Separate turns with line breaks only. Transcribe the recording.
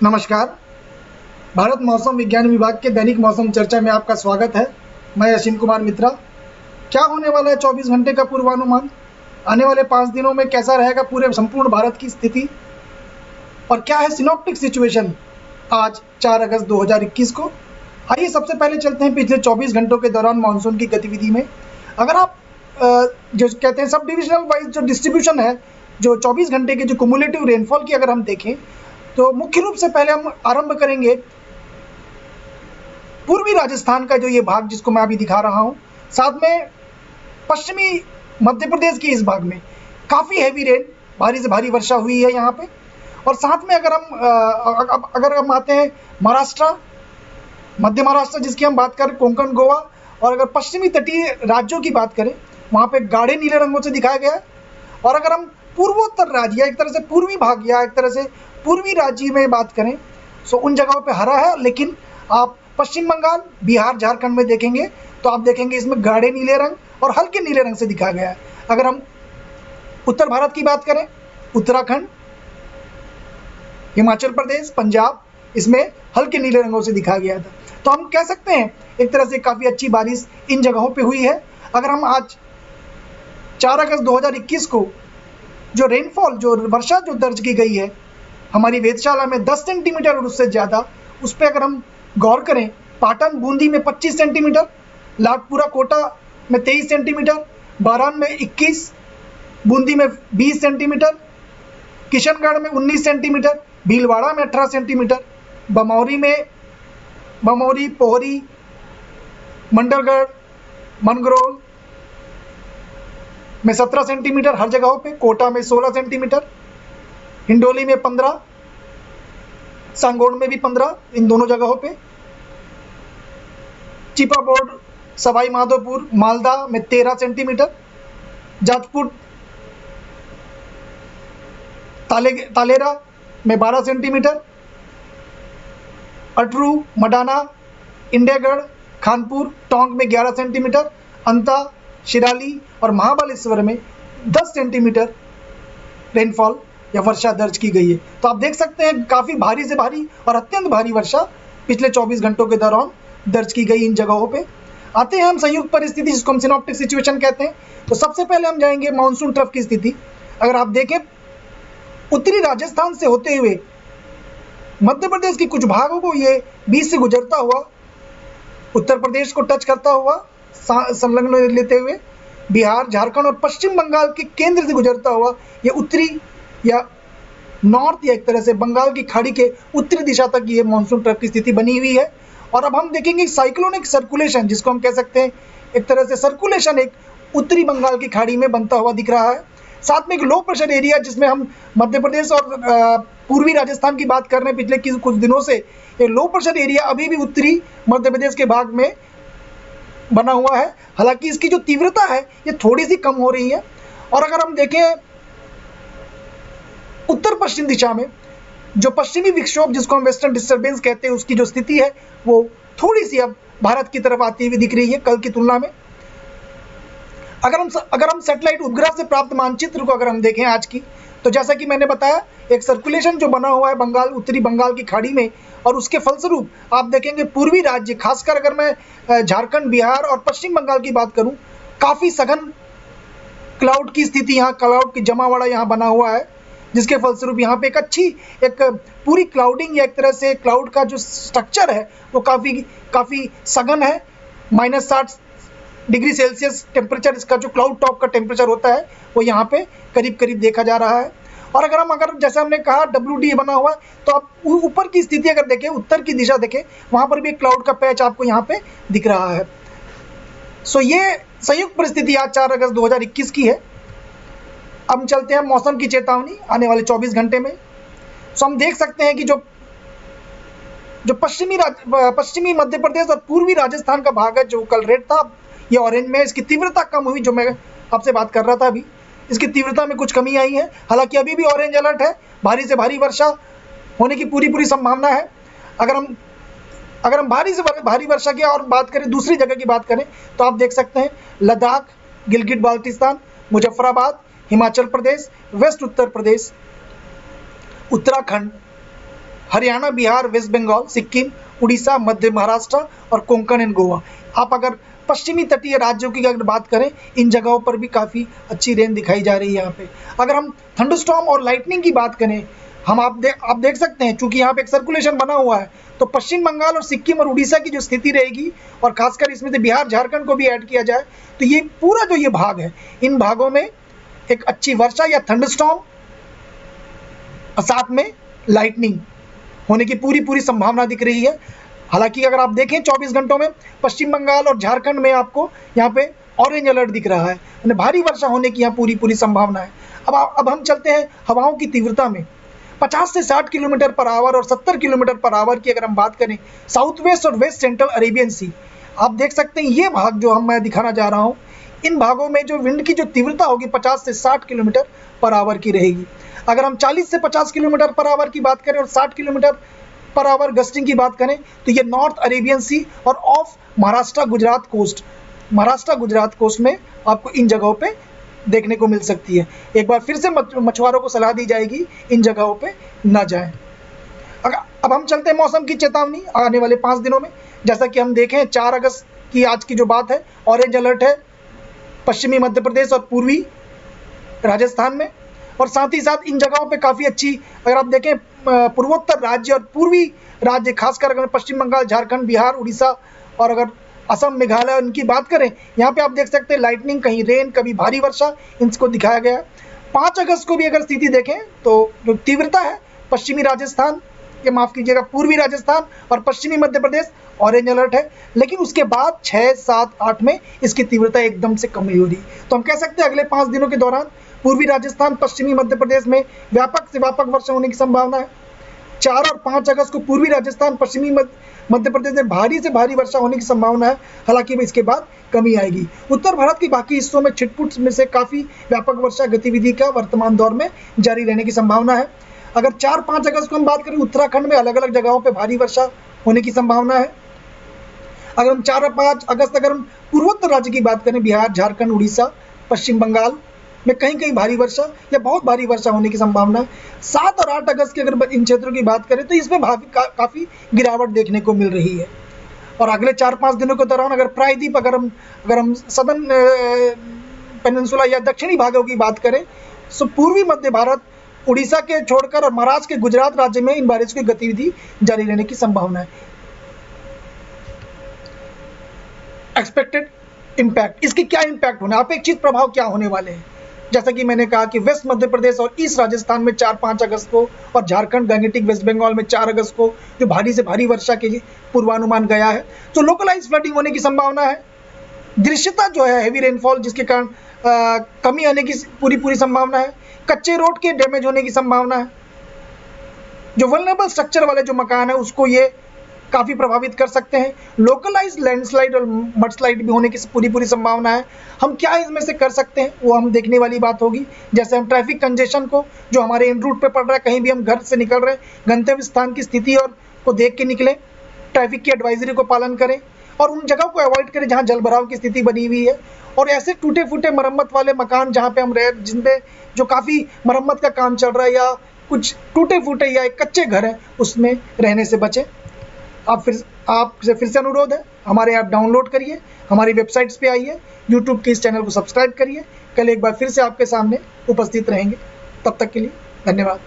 नमस्कार। भारत मौसम विज्ञान विभाग के दैनिक मौसम चर्चा में आपका स्वागत है। मैं अश्विन कुमार मित्रा। क्या होने वाला है 24 घंटे का पूर्वानुमान, आने वाले 5 दिनों में कैसा रहेगा पूरे संपूर्ण भारत की स्थिति, और क्या है सिनॉप्टिक सिचुएशन आज 4 अगस्त 2021 को। आइए सबसे पहले चलते हैं पिछले 24 घंटों के दौरान मानसून की गतिविधि में। अगर आप जो कहते हैं सब डिविजनल वाइज जो डिस्ट्रीब्यूशन है, जो 24 घंटे के जो कुमुलेटिव रेनफॉल की अगर हम देखें तो मुख्य रूप से पहले हम आरंभ करेंगे पूर्वी राजस्थान का जो ये भाग जिसको मैं अभी दिखा रहा हूँ, साथ में पश्चिमी मध्य प्रदेश के इस भाग में काफ़ी हैवी रेन, भारी से भारी वर्षा हुई है यहाँ पे। और साथ में अगर हम आते हैं महाराष्ट्र, मध्य महाराष्ट्र जिसकी हम बात करें, कोंकण, गोवा, और अगर पश्चिमी तटीय राज्यों की बात करें वहाँ पे गाढ़े नीले रंगों से दिखाया गया है। और अगर हम पूर्वोत्तर राज्य या एक तरह से पूर्वी भाग या एक तरह से पूर्वी राज्य में बात करें तो उन जगहों पे हरा है, लेकिन आप पश्चिम बंगाल, बिहार, झारखंड में देखेंगे तो आप देखेंगे इसमें गाढ़े नीले रंग और हल्के नीले रंग से दिखाया गया है। अगर हम उत्तर भारत की बात करें, उत्तराखंड, हिमाचल प्रदेश, पंजाब, इसमें हल्के नीले रंगों से दिखाया गया था। तो हम कह सकते हैं एक तरह से काफ़ी अच्छी बारिश इन जगहों पे हुई है। अगर हम आज 4 अगस्त 2021 को जो रेनफॉल, जो वर्षा जो दर्ज की गई है हमारी वेधशाला में 10 सेंटीमीटर और उससे ज़्यादा, उस पर अगर हम गौर करें, पाटन बूंदी में 25 सेंटीमीटर, लाटपुरा कोटा में 23 सेंटीमीटर, बारान में 21, बूंदी में 20 सेंटीमीटर, किशनगढ़ में 19 सेंटीमीटर, भीलवाड़ा में 18 सेंटीमीटर, बमौरी, पोहरी, मंडलगढ़, मनगरोल में 17 सेंटीमीटर हर जगहों पे, कोटा में 16 सेंटीमीटर, हिंडोली में 15, सांगोड़ में भी 15, इन दोनों जगहों पे, चिपाबोर्ड, सवाई माधोपुर, मालदा में 13 सेंटीमीटर, जाजपुर, तालेरा में 12 सेंटीमीटर, अटरू, मडाना, इंडियागढ़, खानपुर, टोंक में 11 सेंटीमीटर, अंता, शिराली और महाबलेश्वर में 10 सेंटीमीटर रेनफॉल या वर्षा दर्ज की गई है। तो आप देख सकते हैं काफ़ी भारी से भारी और अत्यंत भारी वर्षा पिछले 24 घंटों के दौरान दर्ज की गई इन जगहों पे। आते हैं हम संयुक्त परिस्थिति, जिसको हम सिनॉप्टिक सिचुएशन कहते हैं। तो सबसे पहले हम जाएंगे मानसून ट्रफ की स्थिति। अगर आप देखें, उत्तरी राजस्थान से होते हुए मध्य प्रदेश के कुछ भागों को ये बीच से गुजरता हुआ, उत्तर प्रदेश को टच करता हुआ, संलग्न लेते हुए बिहार, झारखंड और पश्चिम बंगाल के केंद्र से गुजरता हुआ ये उत्तरी या नॉर्थ या एक तरह से बंगाल की खाड़ी के उत्तरी दिशा तक ये मानसून ट्रफ की स्थिति बनी हुई है। और अब हम देखेंगे साइक्लोनिक सर्कुलेशन, जिसको हम कह सकते हैं एक तरह से सर्कुलेशन एक उत्तरी बंगाल की खाड़ी में बनता हुआ दिख रहा है। साथ में एक लो प्रेशर एरिया, जिसमें हम मध्य प्रदेश और पूर्वी राजस्थान की बात कर रहे हैं पिछले कुछ दिनों से, ये लो प्रेशर एरिया अभी भी उत्तरी मध्य प्रदेश के भाग में बना हुआ है। हालांकि इसकी जो तीव्रता है ये थोड़ी सी कम हो रही है। और अगर हम देखें उत्तर पश्चिम दिशा में जो पश्चिमी विक्षोभ, जिसको हम वेस्टर्न डिस्टर्बेंस कहते हैं, उसकी जो स्थिति है वो थोड़ी सी अब भारत की तरफ आती हुई दिख रही है कल की तुलना में। अगर हम सैटेलाइट उपग्रह से प्राप्त मानचित्र को अगर हम देखें आज की, तो जैसा कि मैंने बताया एक सर्कुलेशन जो बना हुआ है बंगाल, उत्तरी बंगाल की खाड़ी में, और उसके फलस्वरूप आप देखेंगे पूर्वी राज्य, खासकर अगर मैं झारखंड, बिहार और पश्चिम बंगाल की बात करूं, काफ़ी सघन क्लाउड की स्थिति, यहाँ क्लाउड की जमावड़ा यहाँ बना हुआ है, जिसके फलस्वरूप यहाँ पे एक पूरी क्लाउडिंग या एक तरह से क्लाउड का जो स्ट्रक्चर है वो काफ़ी सघन है। -60 डिग्री सेल्सियस टेम्परेचर, इसका जो क्लाउड टॉप का टेम्परेचर होता है वो यहाँ पे करीब करीब देखा जा रहा है। और अगर जैसे हमने कहा WD बना हुआ है, तो आप ऊपर की स्थिति अगर देखें, उत्तर की दिशा देखें, वहाँ पर भी एक क्लाउड का पैच आपको यहाँ पे दिख रहा है। सो ये संयुक्त परिस्थिति आज 4 अगस्त 2021 की है। अब हम चलते हैं मौसम की चेतावनी आने वाले 24 घंटे में। सो हम देख सकते हैं कि जो पश्चिमी मध्य प्रदेश और पूर्वी राजस्थान का भाग है, जो कल रेड था, ये ऑरेंज में, इसकी तीव्रता कम हुई। जो मैं आपसे बात कर रहा था अभी, इसकी तीव्रता में कुछ कमी आई है। हालांकि अभी भी ऑरेंज अलर्ट है, भारी से भारी वर्षा होने की पूरी संभावना है। अगर हम भारी से भारी वर्षा की और बात करें, दूसरी जगह की बात करें, तो आप देख सकते हैं लद्दाख, गिलगिट बाल्टिस्तान, मुजफ्फराबाद, हिमाचल प्रदेश, वेस्ट उत्तर प्रदेश, उत्तराखंड, हरियाणा, बिहार, वेस्ट बंगाल, सिक्किम, उड़ीसा, मध्य महाराष्ट्र और कोंकण एंड गोवा। आप अगर पश्चिमी तटीय राज्यों की अगर बात करें, इन जगहों पर भी काफ़ी अच्छी रेन दिखाई जा रही है यहाँ पे। अगर हम थंडरस्टॉर्म और लाइटनिंग की बात करें, आप देख सकते हैं, चूंकि यहाँ पे एक सर्कुलेशन बना हुआ है, तो पश्चिम बंगाल और सिक्किम और उड़ीसा की जो स्थिति रहेगी, और खासकर इसमें से बिहार, झारखंड को भी ऐड किया जाए, तो ये पूरा जो ये भाग है, इन भागों में एक अच्छी वर्षा या थंडरस्टॉर्म साथ में लाइटनिंग होने की पूरी संभावना दिख रही है। हालांकि अगर आप देखें 24 घंटों में पश्चिम बंगाल और झारखंड में आपको यहाँ पे ऑरेंज अलर्ट दिख रहा है, यानी भारी वर्षा होने की यहाँ पूरी संभावना है। अब हम चलते हैं हवाओं की तीव्रता में। 50 से 60 किलोमीटर पर आवर और 70 किलोमीटर पर आवर की अगर हम बात करें साउथ वेस्ट और वेस्ट सेंट्रल अरेबियन सी, आप देख सकते हैं ये भाग जो मैं दिखाना जा रहा हूँ, इन भागों में जो विंड की जो तीव्रता होगी 50 से 60 किलोमीटर पर आवर की रहेगी। अगर हम 40 से 50 किलोमीटर पर आवर की बात करें और 60 किलोमीटर पर आवर गस्टिंग की बात करें, तो ये नॉर्थ अरेबियन सी और ऑफ महाराष्ट्र गुजरात कोस्ट में आपको इन जगहों पे देखने को मिल सकती है। एक बार फिर से मछुआरों को सलाह दी जाएगी इन जगहों पे ना जाएं। अब हम चलते हैं मौसम की चेतावनी आने वाले 5 दिनों में। जैसा कि हम देखें 4 अगस्त की आज की जो बात है, ऑरेंज अलर्ट है पश्चिमी मध्य प्रदेश और पूर्वी राजस्थान में, और साथ ही साथ इन जगहों पे काफ़ी अच्छी, अगर आप देखें पूर्वोत्तर राज्य और पूर्वी राज्य, खासकर अगर पश्चिम बंगाल, झारखंड, बिहार, उड़ीसा और अगर असम, मेघालय उनकी बात करें, यहाँ पे आप देख सकते हैं लाइटनिंग, कहीं रेन, कभी भारी वर्षा, इनको दिखाया गया है। 5 अगस्त को भी अगर स्थिति देखें तो जो तीव्रता है पश्चिमी राजस्थान, ये माफ़ कीजिएगा पूर्वी राजस्थान और पश्चिमी मध्य प्रदेश ऑरेंज अलर्ट है, लेकिन उसके बाद 6, 7, 8 में इसकी तीव्रता एकदम से कम हो रही। तो हम कह सकते हैं अगले 5 दिनों के दौरान पूर्वी राजस्थान, पश्चिमी मध्य प्रदेश में व्यापक से व्यापक वर्षा होने की संभावना है। 4 और 5 अगस्त को पूर्वी राजस्थान, पश्चिमी मध्य प्रदेश में भारी से भारी वर्षा होने की संभावना है, हालांकि इसके बाद कमी आएगी। उत्तर भारत के बाकी हिस्सों में छिटपुट में से काफ़ी व्यापक वर्षा गतिविधि का वर्तमान दौर में जारी रहने की संभावना है। अगर 4-5 अगस्त को हम बात करें, उत्तराखंड में अलग अलग जगहों पर भारी वर्षा होने की संभावना है। अगर हम 4 और 5 अगस्त अगर हम पूर्वोत्तर राज्य की बात करें, बिहार, झारखंड, उड़ीसा, पश्चिम बंगाल में कहीं भारी वर्षा या बहुत भारी वर्षा होने की संभावना है। 7 और 8 अगस्त की अगर इन क्षेत्रों की बात करें तो इसमें काफ़ी गिरावट देखने को मिल रही है। और अगले 4-5 दिनों के दौरान अगर प्रायद्वीप, अगर हम सदर्न पेनिनसुला या दक्षिणी भागों की बात करें, तो पूर्वी मध्य भारत, उड़ीसा के छोड़कर और महाराष्ट्र के गुजरात राज्य में इन बारिश की गतिविधि जारी रहने की संभावना है। एक्सपेक्टेड इम्पैक्ट, इसके क्या इम्पैक्ट होने, अपेक्षित प्रभाव क्या होने वाले हैं। जैसा कि मैंने कहा कि वेस्ट मध्य प्रदेश और ईस्ट राजस्थान में 4-5 अगस्त को और झारखंड, गंगेटिक वेस्ट बंगाल में 4 अगस्त को जो भारी से भारी वर्षा के पूर्वानुमान गया है, तो लोकलाइज फ्लडिंग होने की संभावना है। दृश्यता जो है हेवी रेनफॉल, जिसके कारण कमी आने की पूरी संभावना है। कच्चे रोड के डैमेज होने की संभावना है। जो वल्नरेबल स्ट्रक्चर वाले जो मकान है उसको ये काफ़ी प्रभावित कर सकते हैं। लोकलाइज लैंडस्लाइड और मडस्लाइड भी होने की पूरी संभावना है। हम क्या इसमें से कर सकते हैं वो हम देखने वाली बात होगी। जैसे हम ट्रैफिक कंजेशन को, जो हमारे इन रूट पे पड़ रहा है, कहीं भी हम घर से निकल रहे हैं, गंतव्य स्थान की स्थिति और को देख के निकलें, ट्रैफिक की एडवाइजरी को पालन करें और उन जगहों को अवॉइड करें जहाँ जल भराव की स्थिति बनी हुई है। और ऐसे टूटे फूटे मरम्मत वाले मकान जहाँ पे हम रह, जिन पे जो काफ़ी मरम्मत का काम चल रहा है या कुछ टूटे फूटे या एक कच्चे घर हैं, उसमें रहने से बचें। आपसे फिर से अनुरोध है, हमारे ऐप डाउनलोड करिए, हमारी वेबसाइट्स पे आइए, यूट्यूब के इस चैनल को सब्सक्राइब करिए। कल एक बार फिर से आपके सामने उपस्थित रहेंगे। तब तक के लिए धन्यवाद।